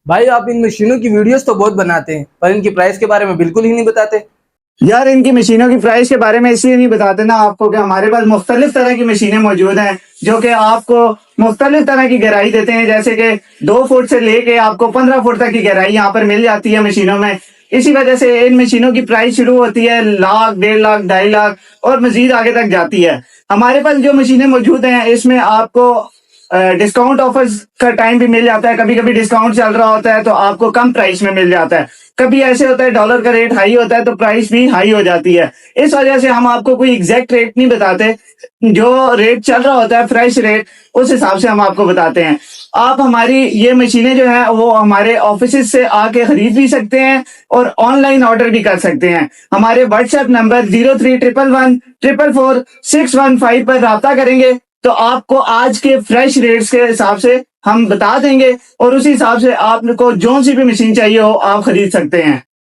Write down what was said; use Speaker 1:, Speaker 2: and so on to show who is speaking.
Speaker 1: भाई आप इन मशीनों की वीडियोस तो बहुत बनाते हैं पर इनकी प्राइस के बारे में बिल्कुल ही नहीं बताते।
Speaker 2: यार इनकी मशीनों की प्राइस के बारे में इसलिए नहीं बताते ना आपको कि हमारे पास मुख्तलिफ तरह की मशीनें मौजूद हैं जो कि आपको मुख्तलिफ तरह की गहराई देते हैं। जैसे कि 2 फुट से लेके आपको 15 फुट तक की गहराई यहाँ पर मिल जाती है मशीनों में। इसी वजह से इन मशीनों की प्राइस शुरू होती है लाख, 1.5 लाख, 2.5 लाख और मजीद आगे तक जाती है। हमारे पास जो मशीनें मौजूद हैं इसमें आपको डिस्काउंट ऑफर्स का टाइम भी मिल जाता है। कभी कभी डिस्काउंट चल रहा होता है तो आपको कम प्राइस में मिल जाता है। कभी ऐसे होता है डॉलर का रेट हाई होता है तो प्राइस भी हाई हो जाती है। इस वजह से हम आपको कोई एग्जैक्ट रेट नहीं बताते। जो रेट चल रहा होता है फ्रेश रेट, उस हिसाब से हम आपको बताते हैं। आप हमारी ये मशीनें जो है वो हमारे ऑफिस से आके खरीद भी सकते हैं और ऑनलाइन ऑर्डर भी कर सकते हैं। हमारे व्हाट्सएप नंबर 0311144615 पर राब्ता करेंगे तो आपको आज के फ्रेश रेट्स के हिसाब से हम बता देंगे और उसी हिसाब से आपको जो सी भी मशीन चाहिए हो आप खरीद सकते हैं।